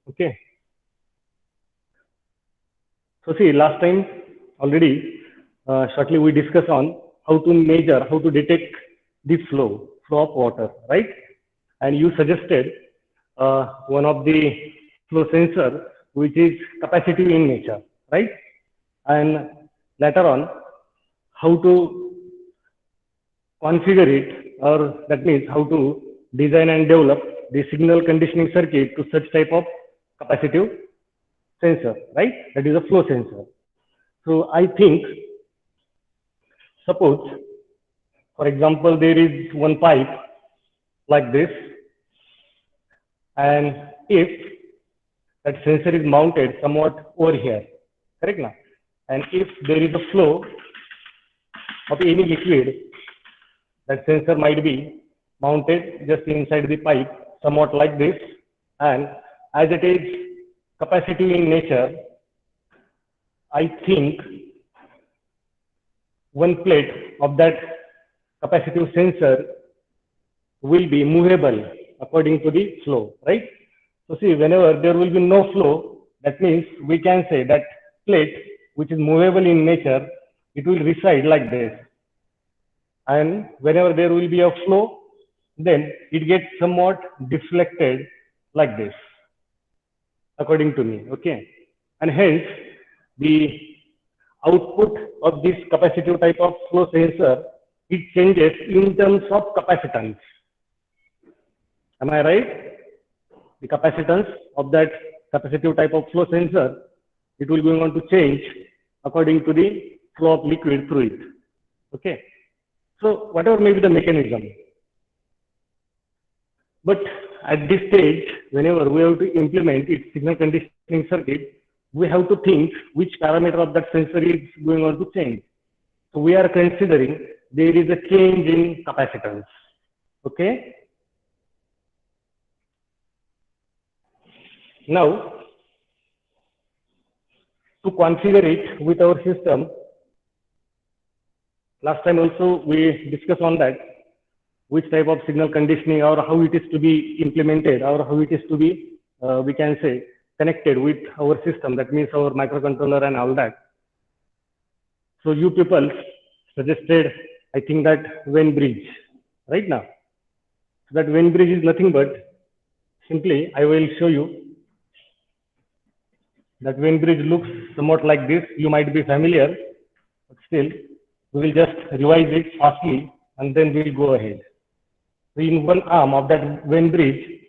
Okay. So see, last time already shortly we discussed on how to measure, how to detect the flow of water, right? And you suggested one of the flow sensor, which is capacitive in nature, right? And later on, how to configure it, or that means how to design and develop the signal conditioning circuit to such type of capacitive sensor, right? That is a flow sensor. So I think, suppose, for example, there is one pipe like this, and if that sensor is mounted somewhat over here, correct now? And if there is a flow of any liquid, that sensor might be mounted just inside the pipe, somewhat like this, and as it is capacitive in nature, I think one plate of that capacitive sensor will be movable according to the flow, right? So see, whenever there will be no flow, that means we can say that plate, which is movable in nature, it will reside like this. And whenever there will be a flow, then it gets somewhat deflected like this, according to me, okay? And hence, the output of this capacitive type of flow sensor, it changes in terms of capacitance. Am I right? The capacitance of that capacitive type of flow sensor, it will be going to change according to the flow of liquid through it. Okay. So whatever may be the mechanism. But at this stage, whenever we have to implement its signal conditioning circuit, we have to think which parameter of that sensor is going on to change. So we are considering there is a change in capacitance. Okay. Now, to configure it with our system, last time also we discussed on that, which type of signal conditioning or how it is to be implemented or how it is to be, we can say, connected with our system. That means our microcontroller and all that. So you people suggested, I think, that Venn bridge, right now. So that Venn bridge is nothing but, simply, I will show you. That Venn bridge looks somewhat like this. You might be familiar, but still, we will just revise it fastly and then we will go ahead. So in one arm of that Venn bridge,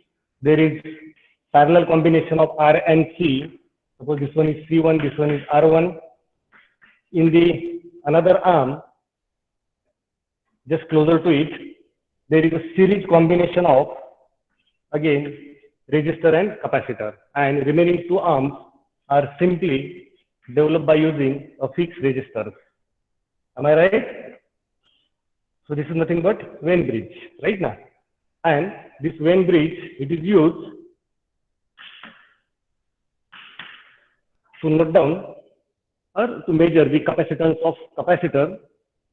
there is parallel combination of R and C. Suppose this one is C1, this one is R1. In the another arm, just closer to it, there is a series combination of, again, resistor and capacitor. And remaining two arms are simply developed by using a fixed resistor. Am I right? So this is nothing but Venn bridge, right now. And this Venn bridge, it is used to note down or to measure the capacitance of capacitor,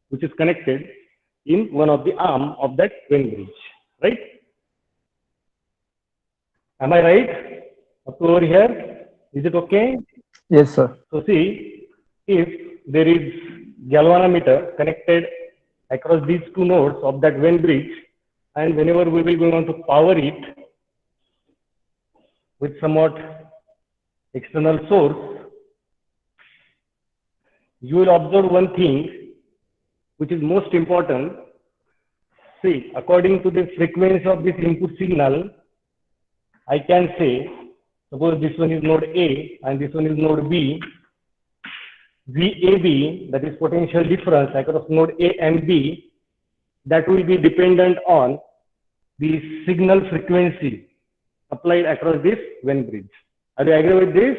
which is connected in one of the arm of that Venn bridge, right? Am I right? Up to over here? Is it okay? Yes, sir. So see, if there is galvanometer connected across these two nodes of that Venn bridge, and whenever we will go on to power it with somewhat external source, you will observe one thing which is most important. See, according to the frequency of this input signal, I can say, suppose this one is node A and this one is node B, VAB, that is potential difference across node A and B, that will be dependent on the signal frequency applied across this Venn bridge. Are you agree with this?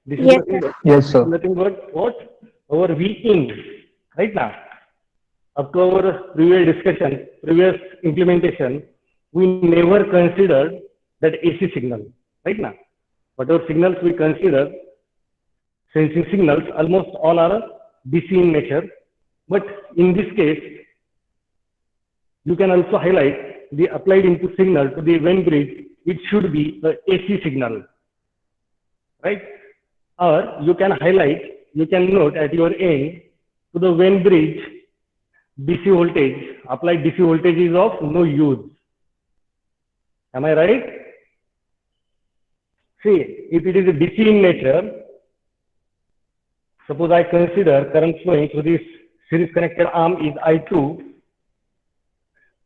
This is Yes, nothing, sir. Yes, sir. nothing but what? Our V in, right now. Up to our previous discussion, previous implementation, we never considered that AC signal, right now. Whatever signals we consider, sensing signals, almost all are DC in nature. But in this case, you can also highlight the applied input signal to the Venn bridge, it should be the AC signal, right? Or you can highlight, you can note at your end to the Venn bridge DC voltage, applied DC voltage is of no use. Am I right? See, if it is a DC in nature, suppose I consider current flowing through this series connected arm is I2,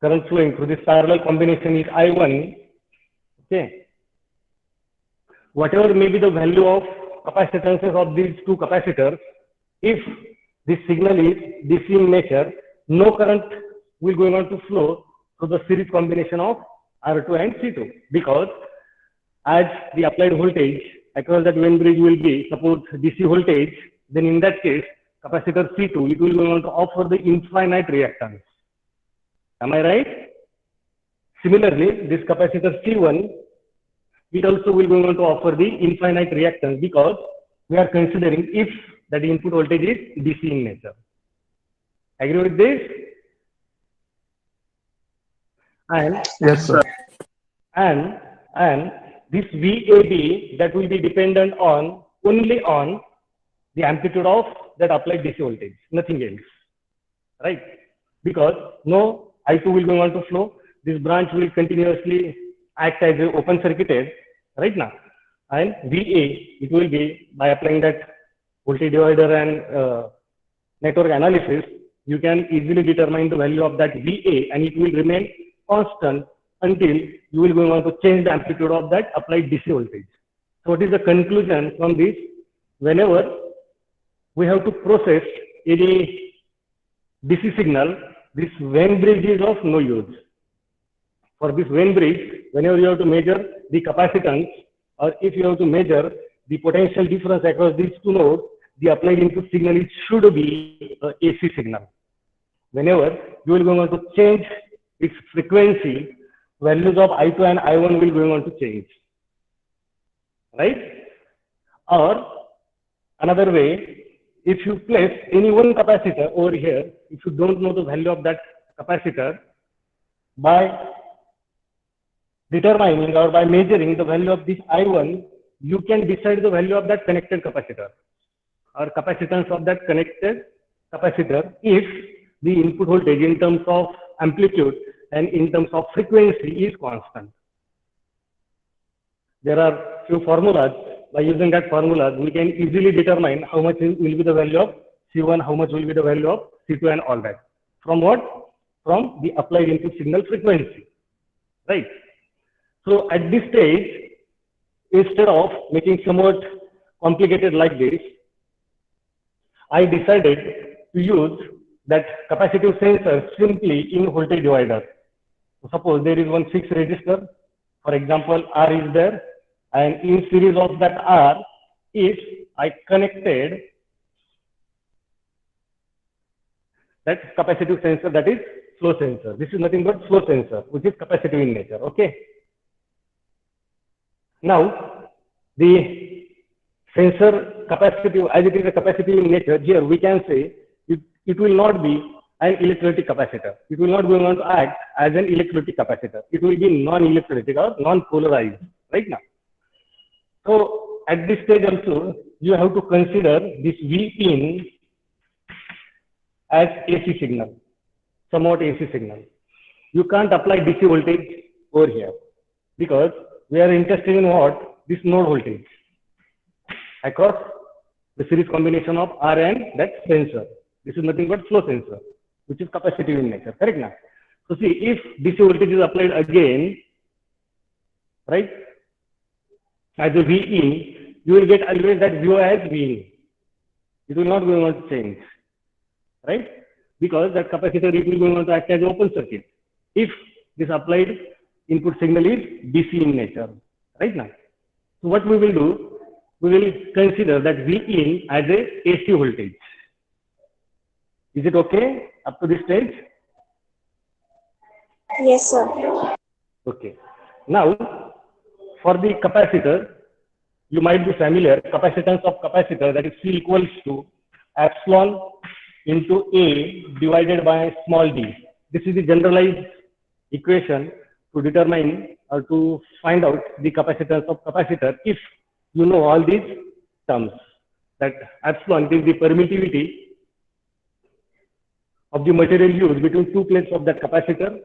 current flowing through this parallel combination is I1, okay. Whatever may be the value of capacitances of these two capacitors, if this signal is DC in nature, no current will going on to flow through the series combination of R2 and C2, because as the applied voltage across that Venn bridge will be, suppose DC voltage, then in that case, capacitor C2, it will go on to offer the infinite reactance. Am I right? Similarly, this capacitor C1, it also will go on to offer the infinite reactance, because we are considering if that input voltage is DC in nature. Agree with this? And Yes, sir. And this VAB, that will be dependent on only on the amplitude of that applied DC voltage, nothing else, right? Because no I2 will go on to flow, this branch will continuously act as an open circuited, right now. And VA, it will be by applying that voltage divider and network analysis, you can easily determine the value of that VA, and it will remain constant until you will go on to change the amplitude of that applied DC voltage. So what is the conclusion from this? Whenever we have to process any DC signal, this Venn bridge is of no use. For this Venn bridge, whenever you have to measure the capacitance, or if you have to measure the potential difference across these two nodes, the applied input signal, it should be a AC signal. Whenever you will go on to change its frequency, values of I2 and I1 will go on to change, right? Or another way, if you place any one capacitor over here, if you don't know the value of that capacitor, by determining or by measuring the value of this I1, you can decide the value of that connected capacitor or capacitance of that connected capacitor if the input voltage in terms of amplitude and in terms of frequency is constant. There are few formulas. By using that formula, we can easily determine how much will be the value of C1, how much will be the value of C2 and all that. From what? From the applied input signal frequency, right? So at this stage, instead of making somewhat complicated like this, I decided to use that capacitive sensor simply in voltage divider. So suppose there is one fixed resistor, for example, R is there, and in series of that R, if I connected that capacitive sensor, that is flow sensor. This is nothing but flow sensor, which is capacitive in nature, okay? Now, the sensor capacitive, as it is a capacitive in nature, here we can say it will not be an electrolytic capacitor. It will not go on to act as an electrolytic capacitor. It will be non-electrolytic or non-polarized, right now. So at this stage also, you have to consider this V in as AC signal, somewhat AC signal. You can't apply DC voltage over here because we are interested in what? This node voltage across the series combination of R and that sensor. This is nothing but flow sensor, which is capacitive in nature, correct now? So see, if DC voltage is applied again, right, as a V in, you will get always that VO as V in. It will not go on to change, right? Because that capacitor, it will go on to act as open circuit if this applied input signal is DC in nature, right now. So what we will do, we will consider that V in as a AC voltage. Is it okay up to this stage? Yes, sir. Okay. Now, for the capacitor, you might be familiar, capacitance of capacitor, that is C equals to epsilon into A divided by small d. This is the generalized equation to determine or to find out the capacitance of capacitor if you know all these terms. That epsilon is the permittivity of the material used between two plates of that capacitor.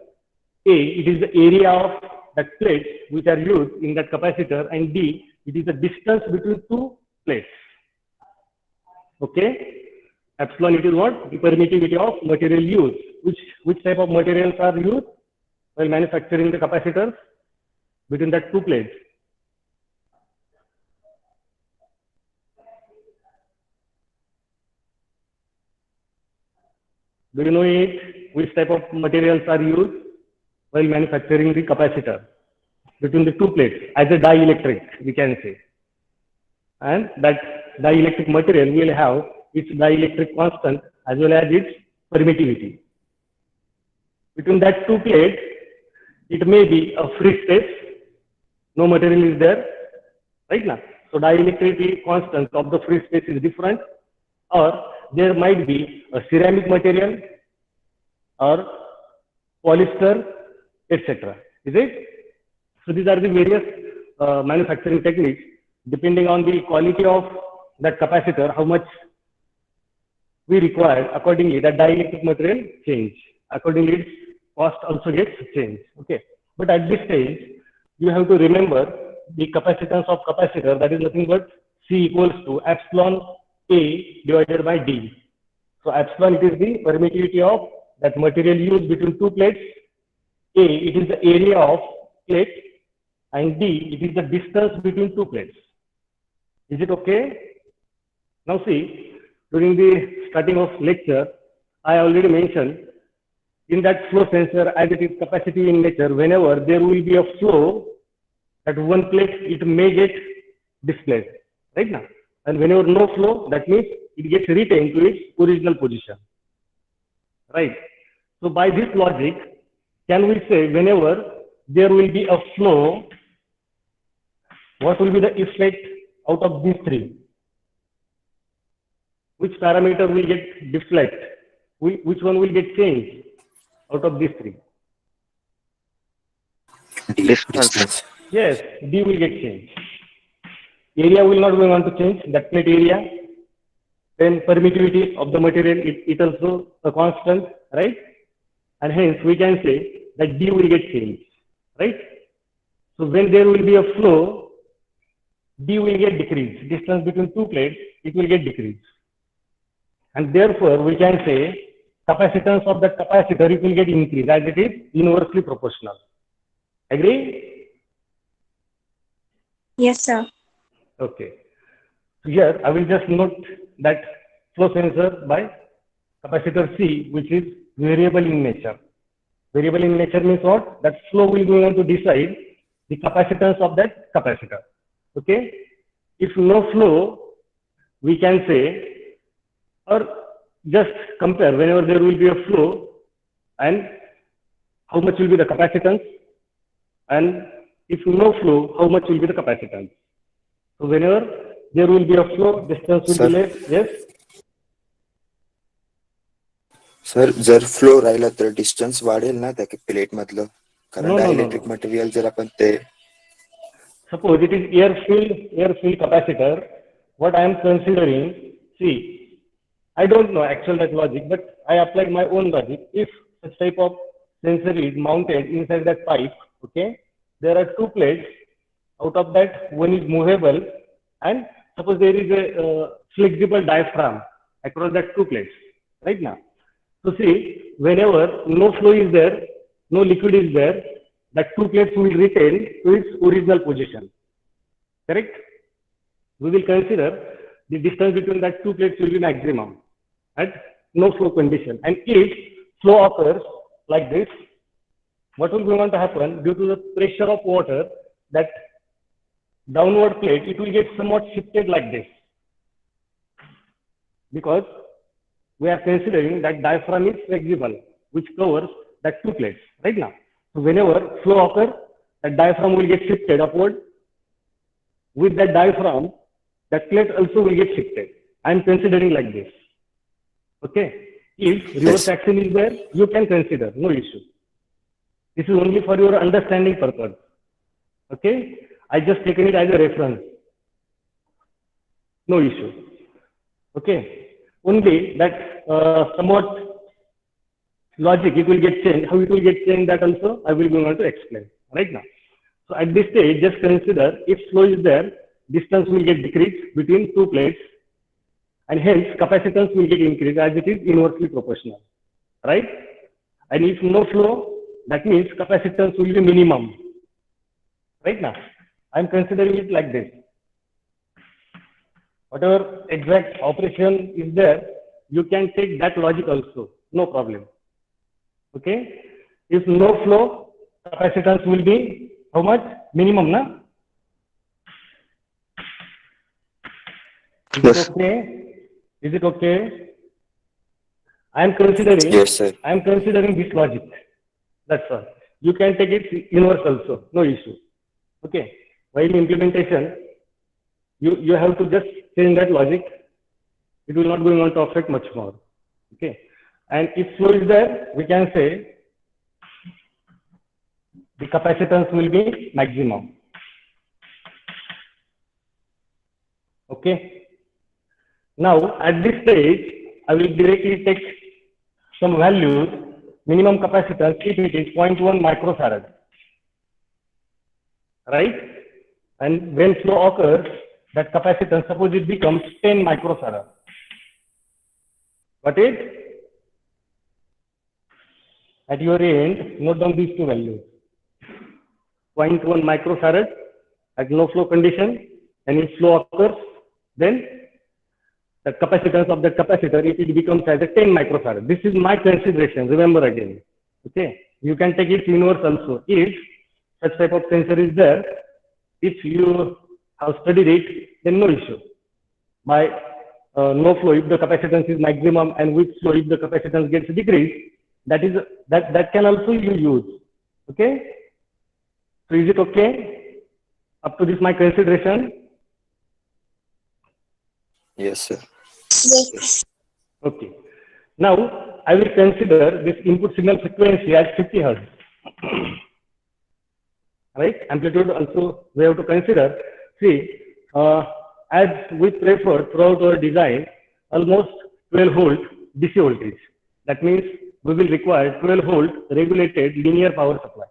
A, it is the area of that plates which are used in that capacitor, and D, it is the distance between two plates. Okay? Epsilon, it is what? The permittivity of material used. Which type of materials are used while manufacturing the capacitors between that two plates? Do you know it? Which type of materials are used while manufacturing the capacitor between the two plates as a dielectric, we can say. And that dielectric material will have its dielectric constant as well as its permittivity. Between that two plates, it may be a free space, no material is there, right now. So dielectricity constant of the free space is different, or there might be a ceramic material or polyester, etc. Is it? So these are the various manufacturing techniques. Depending on the quality of that capacitor, how much we require, accordingly that dielectric material change. Accordingly, its cost also gets changed. Okay. But at this stage, you have to remember the capacitance of capacitor, that is nothing but C equals to epsilon A divided by D. So epsilon, it is the permittivity of that material used between two plates. A, it is the area of plate, and D, it is the distance between two plates. Is it okay? Now see, during the starting of lecture, I already mentioned in that flow sensor, as it is capacitive in nature, whenever there will be a flow at one plate, it may get displaced, right now. And whenever no flow, that means it gets retained to its original position, right? So by this logic, can we say whenever there will be a flow, what will be the effect out of these three? Which parameter will get deflect? Which one will get changed out of these three? Distance. Yes, D will get changed. Area will not be going to change, that plate area. Then permittivity of the material, it also a constant, right? And hence we can say that D will get changed, right? So when there will be a flow, D will get decreased. Distance between two plates, it will get decreased. And therefore, we can say capacitance of the capacitor, it will get increased as it is inversely proportional. Agree? Yes, sir. Okay. So here, I will just note that flow sensor by capacitor C, which is variable in nature. Variable in nature means what? That flow will be able to decide the capacitance of that capacitor. Okay. If no flow, we can say, or just compare whenever there will be a flow and how much will be the capacitance, and if no flow, how much will be the capacitance. So whenever there will be a flow, distance will be less. Yes. Sir जर flow राहिला तर distance वाढेल ना त्या plate मधलं, कारण dielectric No. Material जर आपण ते Suppose it is air-filled capacitor. What I am considering, see, I don't know actual that logic, but I applied my own logic. If such type of sensor is mounted inside that pipe, okay, there are two plates. Out of that, one is movable, and suppose there is a flexible diaphragm across that two plates, right now. So see, whenever no flow is there, no liquid is there, that two plates will retain to its original position. Correct? We will consider the distance between that two plates will be maximum at no flow condition. And if flow occurs like this, what will be going to happen? Due to the pressure of water, that downward plate, it will get somewhat shifted like this. Because we are considering that diaphragm is flexible, which covers that two plates, right now. So whenever flow occurs, that diaphragm will get shifted upward. With that diaphragm, that plate also will get shifted. I am considering like this. Okay. If reverse action is there, you can consider, no issue. This is only for your understanding purpose. Okay, I just taken it as a reference. No issue. Okay, only that somewhat logic it will get changed. How it will get changed, that also I will be going to explain right now. So at this stage, just consider if flow is there, distance will get decreased between two plates, and hence capacitance will get increased as it is inversely proportional, right? And if no flow, that means capacitance will be minimum. Right now, I am considering it like this. Whatever exact operation is there, you can take that logic also, no problem. Okay? If no flow, capacitance will be how much? Minimum, na? Is it Yes. okay? Is it okay? I am considering Yes, sir. this logic. That's all. You can take it inverse also, no issue. Okay. While implementation, you have to just change that logic. It will not going on to affect much more. Okay. And if flow is there, we can say the capacitance will be maximum. Okay. Now at this stage, I will directly take some values. Minimum capacitance if it is 0.1 microfarad, right? And when flow occurs, that capacitance, suppose it becomes 10 microfarad. Got it? At your end, note down these two values. 0.1 microfarad at no flow condition, and if flow occurs, then the capacitance of the capacitor, if it becomes as a 10 microfarad. This is my consideration, remember again. Okay, you can take it inverse also. If such type of sensor is there, if you have studied it, then no issue. By no flow, if the capacitance is maximum, and with flow, if the capacitance gets decreased, that can also you use. Okay, so is it okay? Up to this my consideration. Yes, sir. Yes. Okay. Now I will consider this input signal frequency as 50 Hertz. Right? Amplitude also we have to consider. See, as we prefer throughout our design, almost 12 volt DC voltage. That means we will require 12 volt regulated linear power supply.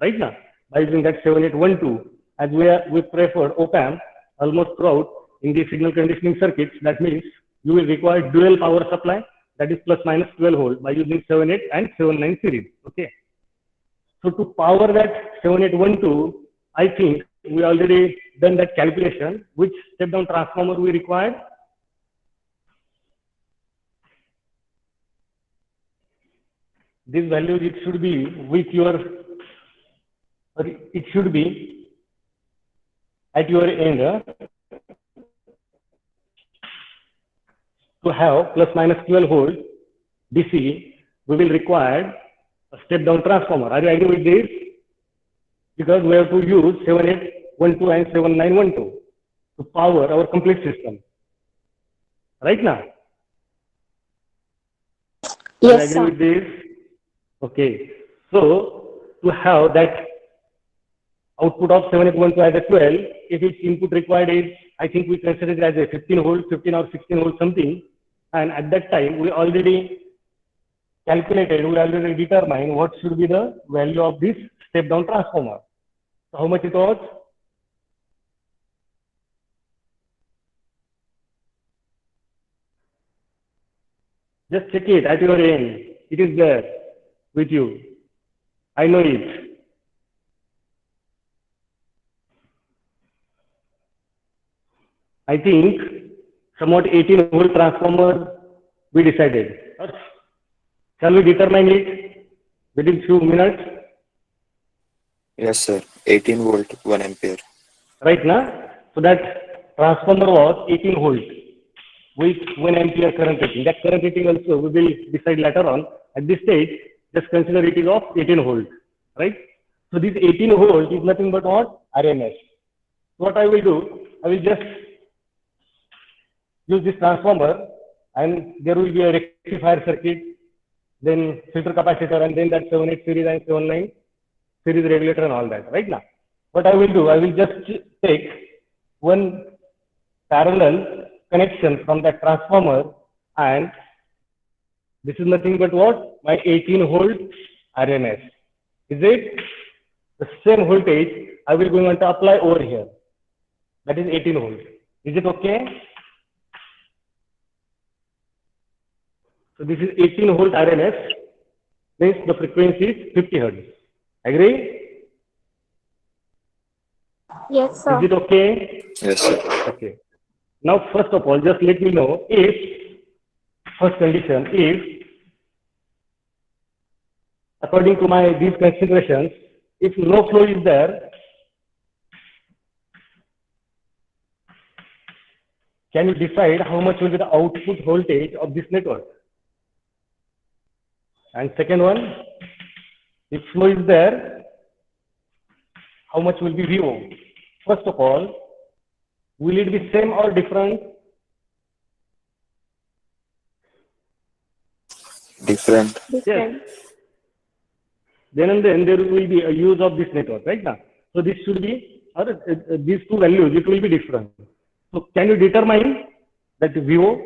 Right now, by using that 7812, as we prefer op-amp almost throughout in the signal conditioning circuits. That means you will require dual power supply, that is plus minus 12 volt, by using 78 and 79 series. Okay. So to power that 7812, I think we already done that calculation. Which step down transformer we required? This value, it should be with your, or it should be at your end. To have plus minus 12 volt DC, we will require a step down transformer. Are you agree with this? Because we have to use 7812 and 7912 to power our complete system. Right now? Yes, Are you sir. agree with this? Okay. So to have that output of 7812 as a 12, if its input required is, I think we consider it as a 15 volt, 15 or 16 volt something. And at that time, we already calculated, we already determined what should be the value of this step down transformer. So how much it was? Just check it at your end. It is there with you. I know it. I think somewhat 18 volt transformer we decided. Shall we determine it within few minutes? Yes, sir. 18 volt, 1 ampere. Right now? So that transformer was 18 volt with 1 ampere current rating. That current rating also we will decide later on. At this stage, just consider it is of 18 volt. Right? So this 18 volt is nothing but what? RMS. What I will do, I will just use this transformer, and there will be a rectifier circuit, then filter capacitor, and then that 78 series and 79 series regulator and all that, right now. What I will do, I will just take one parallel connection from that transformer, and this is nothing but what? My 18 volt RMS. Is it? The same voltage I will going to apply over here. That is 18 volt. Is it okay? So this is 18 volt RMS, means the frequency is 50 Hertz. Agree? Yes, sir. Is it okay? Yes, sir. Okay. Now, first of all, just let me know if, first condition, if, according to my these considerations, if no flow is there, can you decide how much will be the output voltage of this network? And second one, if flow is there, how much will be VO? First of all, will it be same or different? Different. Different. Then and then there will be a use of this network, right now. So this should be, or these two values, it will be different. So can you determine that VO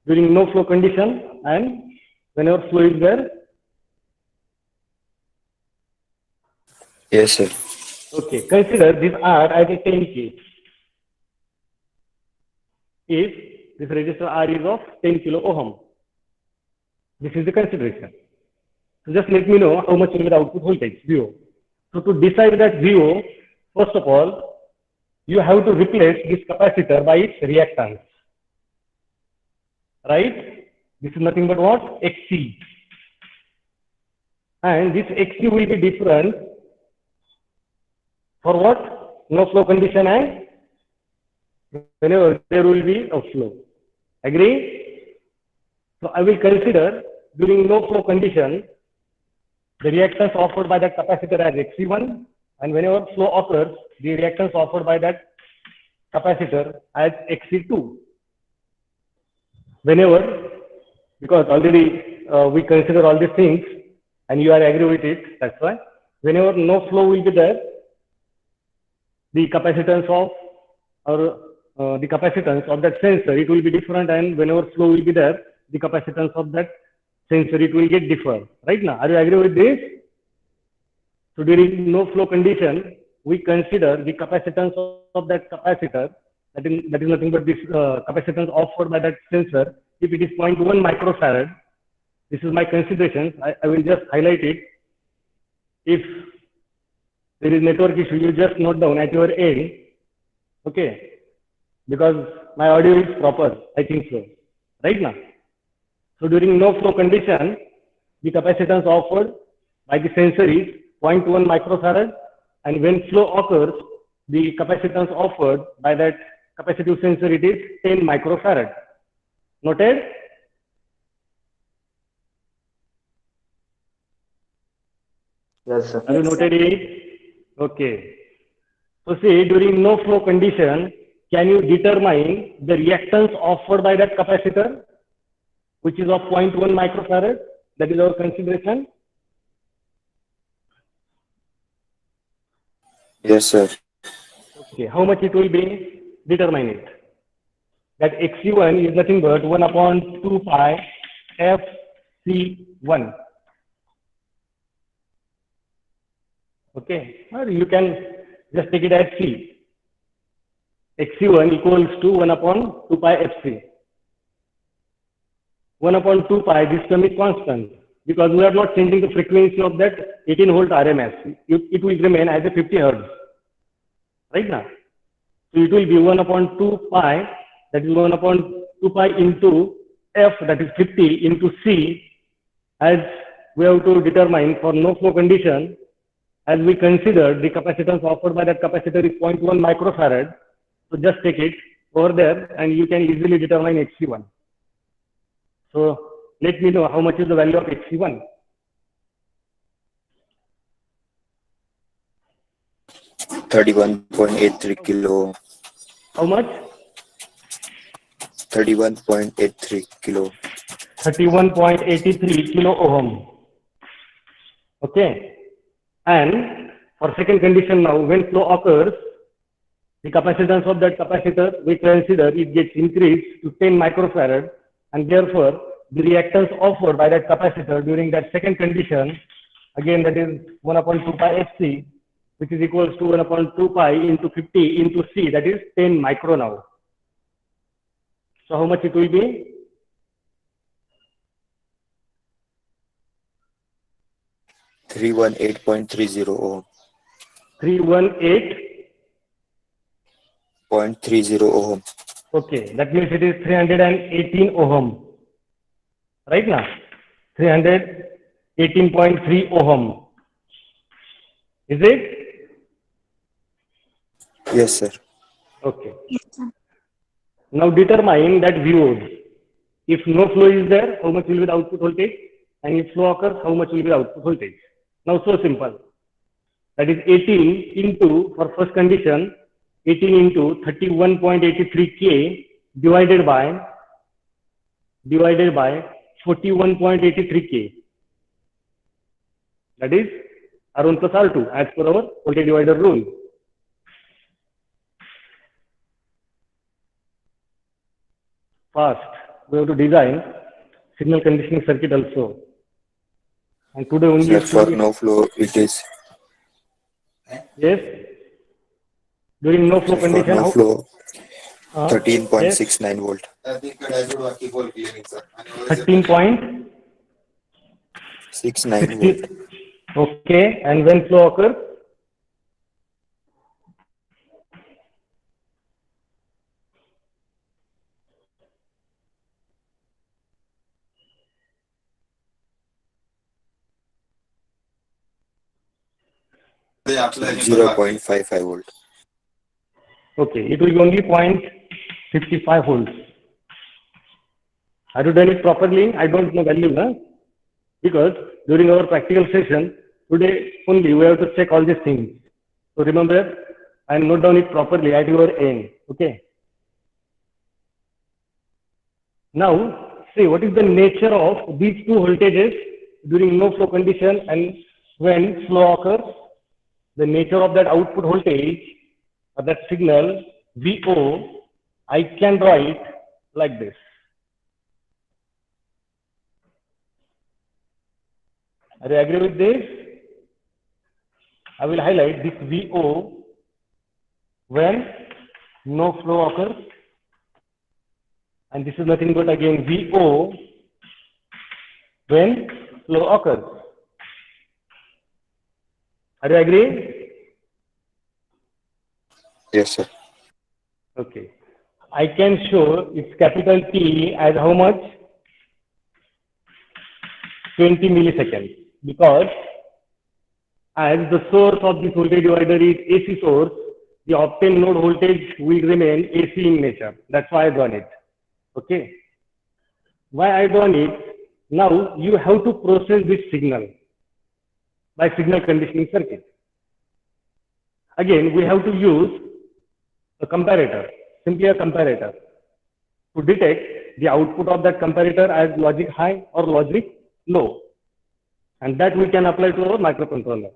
during no flow condition and whenever flow is there? Yes, sir. Okay, consider this R as a 10K. If this resistor R is of 10 kilo ohm, this is the consideration. So just let me know how much will be the output voltage, VO. So to decide that VO, first of all, you have to replace this capacitor by its reactance. Right? This is nothing but what? XC. And this XC will be different for what? No flow condition and whenever there will be a flow. Agree? So I will consider during no flow condition the reactance offered by that capacitor as XC1, and whenever flow occurs, the reactance offered by that capacitor as XC2. Whenever, because already we consider all these things and you are agree with it, that's why. Whenever no flow will be there, the capacitance of the capacitance of that sensor, it will be different, and whenever flow will be there, the capacitance of that sensor, it will get different. Right now, are you agree with this? So during no flow condition, we consider the capacitance of that capacitor, that is nothing but this capacitance offered by that sensor. If it is 0.1 microfarad, this is my consideration. I will just highlight it. If there is network issue, you just note down at your end. Okay, because my audio is proper, I think so. Right now. So during no flow condition, the capacitance offered by the sensor is 0.1 microfarad, and when flow occurs, the capacitance offered by that capacitive sensor, it is 10 microfarad. Noted? Yes, sir. Have you noted it? Okay. So see, during no flow condition, can you determine the reactance offered by that capacitor, which is of 0.1 microfarad? That is our consideration. Yes, sir. Okay, how much it will be? Determine it. That XC1 is nothing but 1 upon 2 pi FC1. Okay, or you can just take it as C. XC1 equals to 1 upon 2 pi FC. 1 upon 2 pi, this term is constant because we are not changing the frequency of that 18 volt RMS. It will remain as a 50 Hertz. Right now. So it will be 1 upon 2 pi, that is 1 upon 2 pi into F, that is 50 into C, as we have to determine for no flow condition, as we consider the capacitance offered by that capacitor is 0.1 microfarad. So just take it over there and you can easily determine XC1. So let me know how much is the value of XC1. $31.83 kilo. How much? 31.83 kilo. 31.83 kilo ohm. Okay. And for second condition now, when flow occurs, the capacitance of that capacitor, we consider it gets increased to 10 microfarad, and therefore the reactance offered by that capacitor during that second condition, again that is 1 upon 2 pi Fc, which is equals to 1 upon 2 pi into 50 into C, that is 10 micro now. So how much it will be? 318.30 ohm. 318.30 ohm. Okay, that means it is 318 ohm. Right now, 318.3 ohm. Is it? Yes, sir. Okay. Now determine that VOs. If no flow is there, how much will be the output voltage? And if flow occurs, how much will be the output voltage? Now so simple. That is 18 into, for first condition, 18 into 31.83 K divided by 41.83 K. That is R1 plus R2 as per our voltage divider rule. First, we have to design signal conditioning circuit also. And today only Sir, for no flow, it is. Yes. During no flow Sir, condition, for no how? flow, Yes. 13.69 volt. 13.69 volt. Okay. And when flow occurs? Zero 0.55 volt. Okay. It will be only 0.55 volts. Have you done it properly? I don't know value, huh? Because during our practical session, today only we have to check all these things. So remember and note down it properly at your end. Okay. Now, see what is the nature of these two voltages during no flow condition and when flow occurs. The nature of that output voltage or that signal VO, I can write like this. Are you agree with this? I will highlight this VO when no flow occurs, and this is nothing but again VO when flow occurs. Are you agree? Yes, sir. Okay. I can show its capital T as how much? 20 milliseconds. Because as the source of this voltage divider is AC source, the obtained node voltage will remain AC in nature. That's why I drawn it. Okay. Why I drawn it? Now you have to process this signal by signal conditioning circuit. Again, we have to use a comparator, simply a comparator, to detect the output of that comparator as logic high or logic low. And that we can apply to our microcontroller.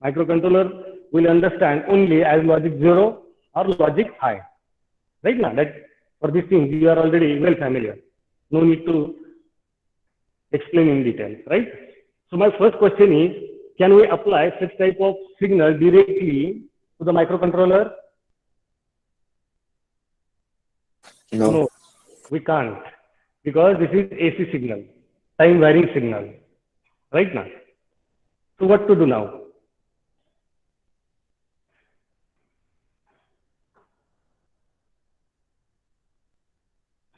Microcontroller will understand only as logic 0 or logic high. Right now, that for these things you are already well familiar. No need to explain in detail, right? So my first question is, can we apply such type of signal directly to the microcontroller? No, we can't, because this is AC signal, time varying signal, right now. So what to do now?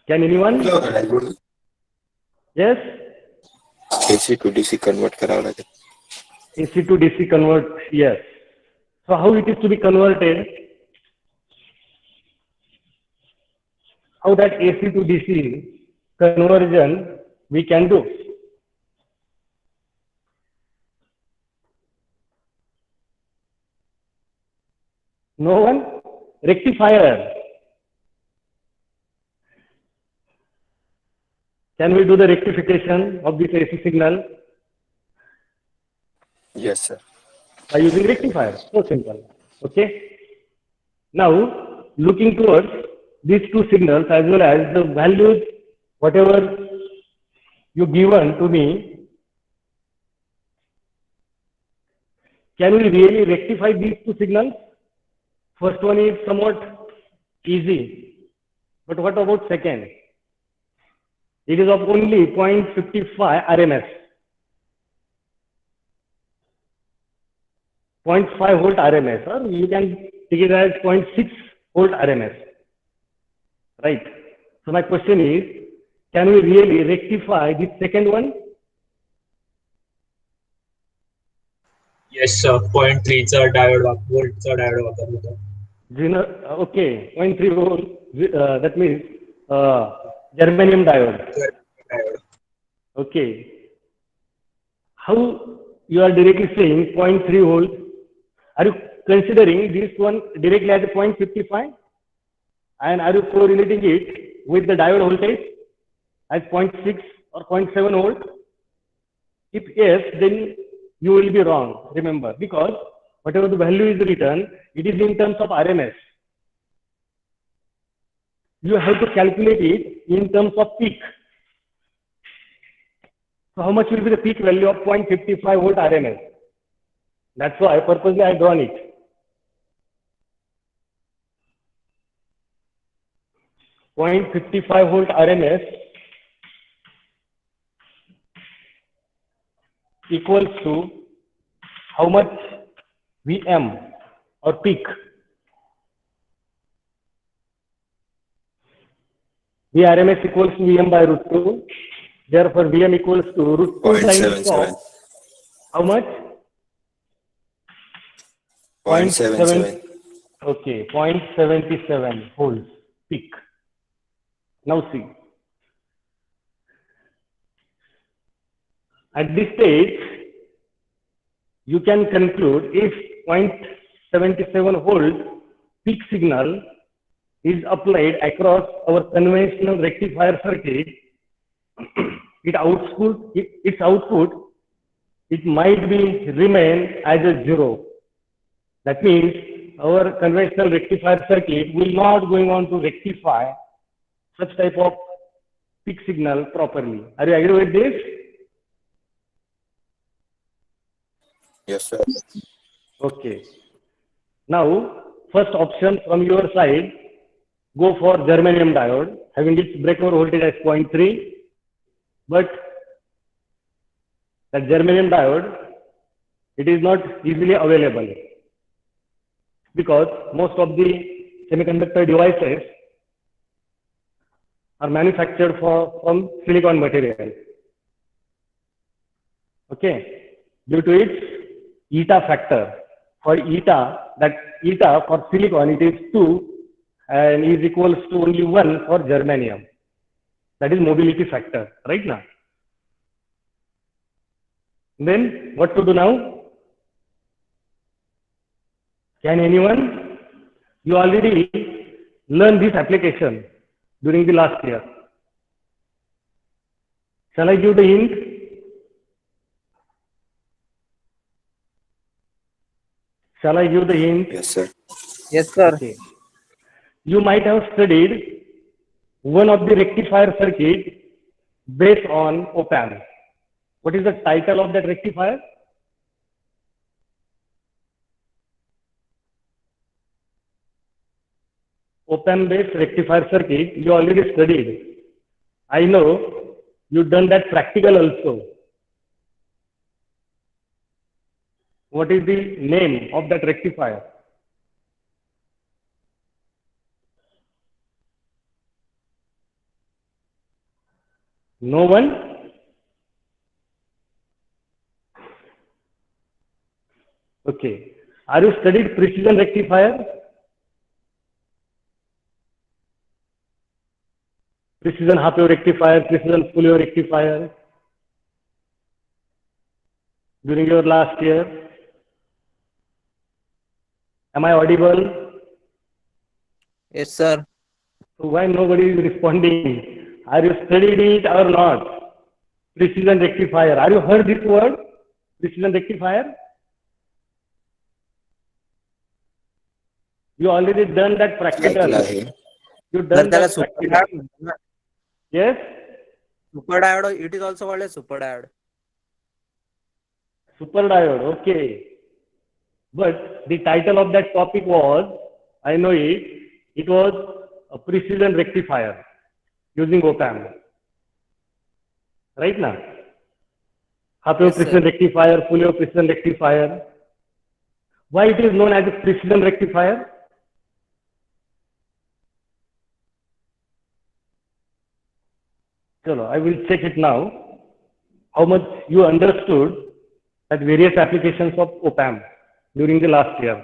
Can anyone? Yes? AC to DC convert करावा लागेल. AC to DC convert, yes. So how it is to be converted? How that AC to DC conversion we can do? No one? Rectifier. Can we do the rectification of this AC signal? Yes, sir. by using rectifier. So simple. Okay. Now, looking towards these two signals as well as the values, whatever you given to me, can we really rectify these two signals? First one is somewhat easy, but what about second? It is of only 0.55 RMS, 0.5 volt RMS, or you can take it as 0.6 volt RMS, right? So my question is, can we really rectify the second one? Yes, 0.3 चा voltचा diode वापरला होता. Okay, 0.3 volt, that means germanium diode. Okay. How you are directly saying 0.3 volt? Are you considering this one directly as a 0.55? And are you correlating it with the diode voltage as 0.6 or 0.7 volt? If yes, then you will be wrong, remember, because whatever the value is written, it is in terms of RMS. You have to calculate it in terms of peak. So how much will be the peak value of 0.55 volt RMS? That's why purposely I drawn it. .55 volt RMS equals to how much VM or peak? VRMS equals to VM by root 2. Therefore, VM equals to root 2 times of how much? 0.77. Okay, 0.77 volts peak. Now see. At this stage, you can conclude if 0.77 volt peak signal is applied across our conventional rectifier circuit, its output, it might be remain as a 0. That means our conventional rectifier circuit will not going on to rectify such type of peak signal properly. Are you agree with this? Yes, sir. Okay. Now, first option from your side, go for germanium diode, having its breakover voltage as 0.3, but that germanium diode, it is not easily available because most of the semiconductor devices are manufactured from silicon material. Okay, due to its eta factor. For eta, that eta for silicon, it is 2 and is equals to only 1 for germanium. That is mobility factor, right now. Then what to do now? Can anyone? You already learned this application during the last year. Shall I give the hint? Shall I give the hint? Yes, sir. Yes, sir. Okay. You might have studied one of the rectifier circuit based on op-amp. What is the title of that rectifier? Op-amp based rectifier circuit you already studied. I know you've done that practical also. What is the name of that rectifier? No one? Okay. Are you studied precision rectifier? Precision half wave rectifier, precision full wave rectifier during your last year? Am I audible? Yes, sir. So why nobody is responding? Are you studied it or not? Precision rectifier. Are you heard this word? Precision rectifier? You already done that practical. ऐकलं आहे. You Sir, done त्याला that super practical. diode, Yes. super diode, it is also called as super diode. Super diode. Okay. But the title of that topic was, I know it, it was a precision rectifier using op-amp. Right now? Half wave Yes, sir. precision rectifier, full wave precision rectifier. Why it is known as a precision rectifier? Chalo, I will check it now. How much you understood at various applications of op-amp during the last year.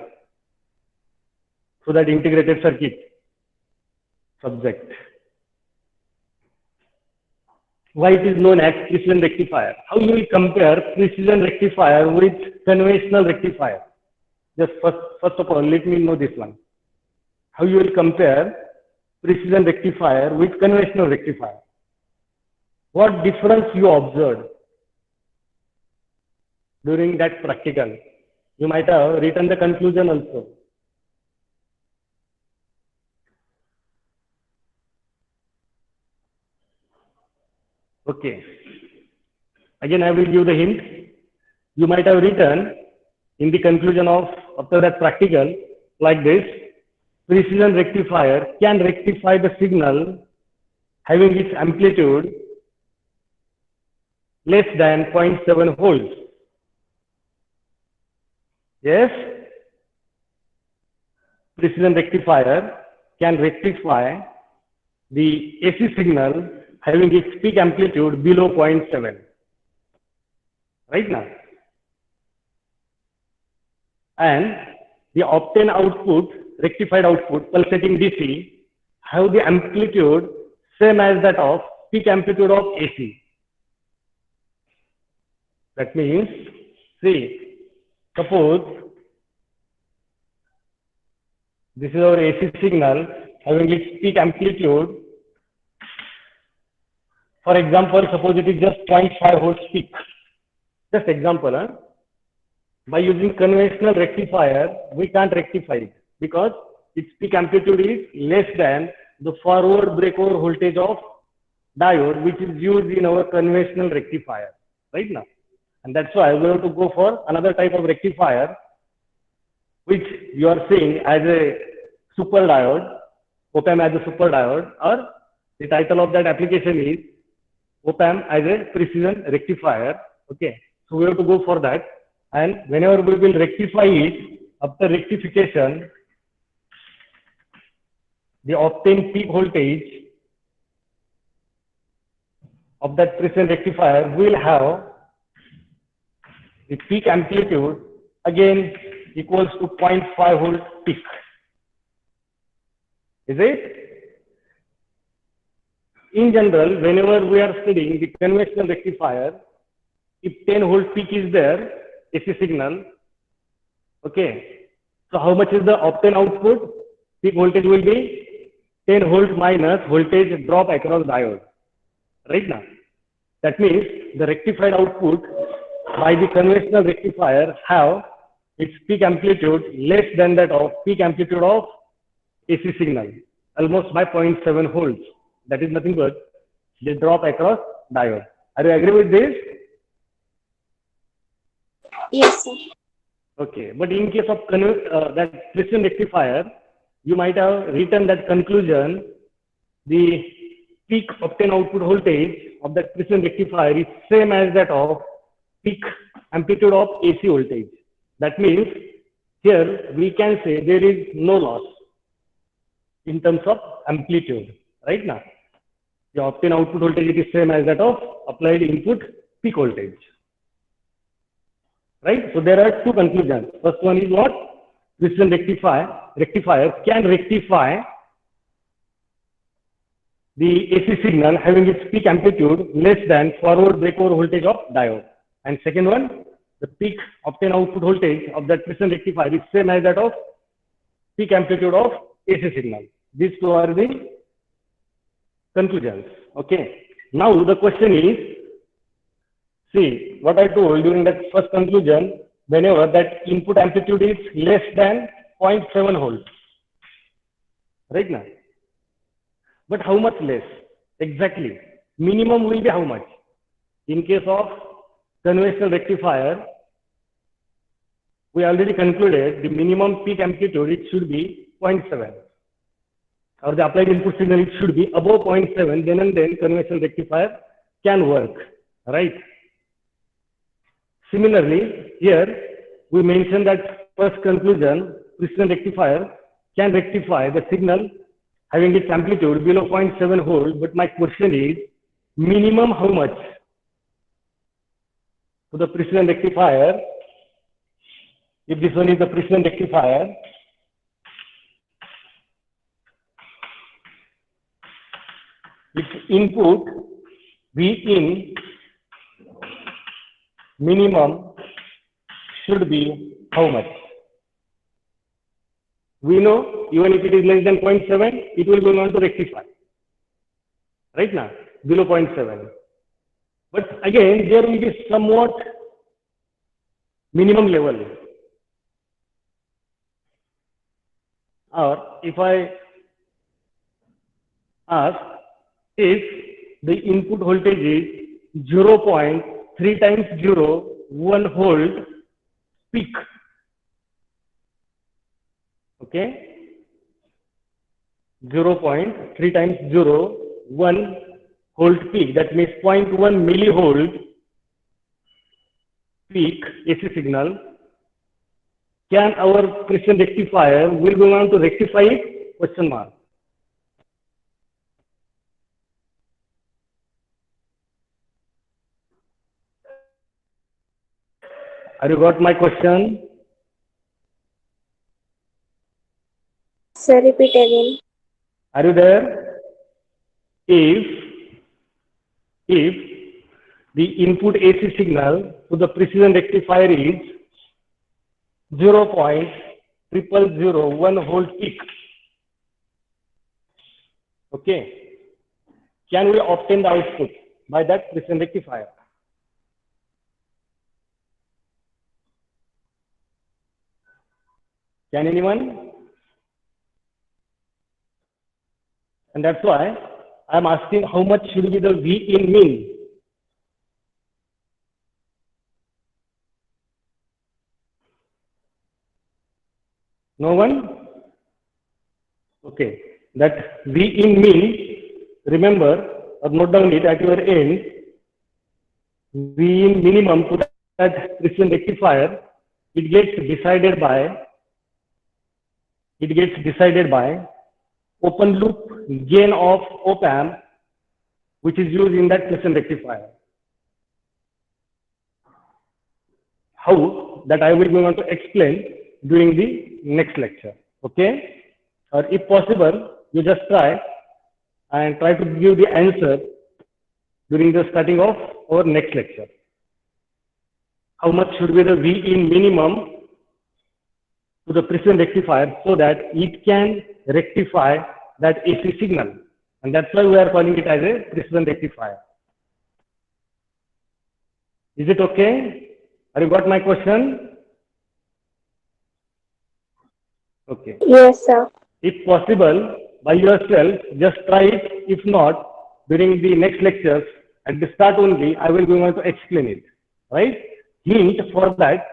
So that integrated circuit subject. Why it is known as precision rectifier? How you will compare precision rectifier with conventional rectifier? Just first of all, let me know this one. How you will compare precision rectifier with conventional rectifier? What difference you observed during that practical? You might have written the conclusion also. Okay. Again, I will give the hint. You might have written in the conclusion of after that practical like this: precision rectifier can rectify the signal having its amplitude less than 0.7 volts. Yes, precision rectifier can rectify the AC signal having its peak amplitude below 0.7. Right now. And the obtained output, rectified output, pulsating DC, have the amplitude same as that of peak amplitude of AC. That means, see, suppose this is our AC signal having its peak amplitude. For example, suppose it is just 0.5 volts peak. Just example, huh? By using conventional rectifier, we can't rectify it because its peak amplitude is less than the forward breakover voltage of diode, which is used in our conventional rectifier, right now. And that's why we have to go for another type of rectifier, which you are seeing as a super diode, op-amp as a super diode, or the title of that application is op-amp as a precision rectifier. Okay, so we have to go for that. And whenever we will rectify it, after rectification, the obtained peak voltage of that precision rectifier will have the peak amplitude again equals to 0.5 volt peak. Is it? In general, whenever we are studying the conventional rectifier, if 10 volt peak is there, AC signal, okay, so how much is the obtained output? Peak voltage will be 10 volt minus voltage drop across diode, right now. That means the rectified output by the conventional rectifier have its peak amplitude less than that of peak amplitude of AC signal, almost by 0.7 volts. That is nothing but the drop across diode. Are you agree with this? Yes, sir. Okay, but in case of that precision rectifier, you might have written that conclusion, the peak obtained output voltage of that precision rectifier is same as that of peak amplitude of AC voltage. That means here we can say there is no loss in terms of amplitude, right now. The obtained output voltage is same as that of applied input peak voltage. Right? So there are two conclusions. First one is what? Precision rectifier can rectify the AC signal having its peak amplitude less than forward breakover voltage of diode. And second one, the peak obtained output voltage of that precision rectifier is same as that of peak amplitude of AC signal. These two are the conclusions. Okay. Now the question is, see what I told during that first conclusion, whenever that input amplitude is less than 0.7 volts, right now. But how much less? Exactly. Minimum will be how much? In case of conventional rectifier, we already concluded the minimum peak amplitude, it should be 0.7. Or the applied input signal, it should be above 0.7, then and then conventional rectifier can work, right? Similarly, here we mentioned that first conclusion, precision rectifier can rectify the signal having its amplitude below 0.7 volt, but my question is, minimum how much? So the precision rectifier, if this one is the precision rectifier, its input Vin minimum should be how much? We know even if it is less than 0.7, it will go on to rectify. Right now, below 0.7. But again, there will be somewhat minimum level. Or if I ask if the input voltage is 0.3 times 0, 1 volt peak. Okay? 0.3 times 0, 1 volt peak. That means 0.1 millivolt peak AC signal. Can our precision rectifier will go on to rectify it? Question mark. Have you got my question? Sir, repeat again. Are you there? If the input AC signal to the precision rectifier is 0.0001 volt peak, okay, can we obtain the output by that precision rectifier? Can anyone? And that's why I'm asking how much should be the V in mean. No one? Okay. That V in mean, remember or note down it at your end. V in minimum to that precision rectifier, it gets decided by open loop gain of op amp, which is used in that precision rectifier. How? That I will be going to explain during the next lecture. Okay? Or if possible, you just try and try to give the answer during the starting of our next lecture. How much should be the V in minimum to the precision rectifier so that it can rectify that AC signal? And that's why we are calling it as a precision rectifier. Is it okay? Have you got my question? Okay. Yes, sir. If possible, by yourself, just try it. If not, during the next lectures, at the start only, I will be going to explain it. Right? Hint for that,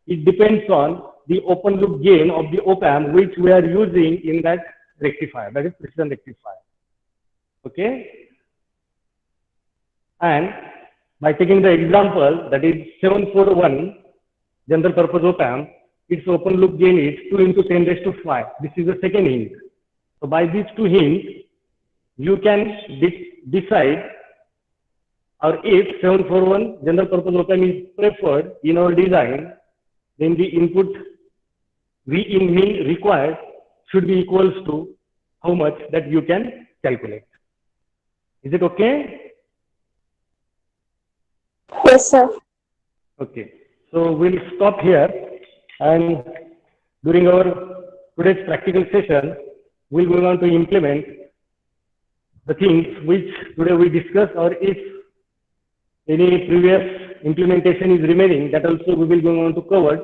it depends on the open loop gain of the op amp which we are using in that rectifier, that is precision rectifier. Okay? And by taking the example, that is 741 general purpose op amp, its open loop gain is 2 into 10 raised to 5. This is the second hint. So by these two hints, you can decide, or if 741 general purpose op amp is preferred in our design, then the input V in mean required should be equals to how much that you can calculate. Is it okay? Yes, sir. Okay. So we'll stop here, and during our today's practical session, we'll go on to implement the things which today we discussed, or if any previous implementation is remaining, that also we will go on to cover.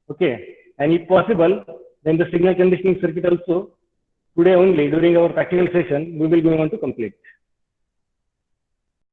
Okay. And if possible, then the signal conditioning circuit also today only during our practical session, we will going on to complete.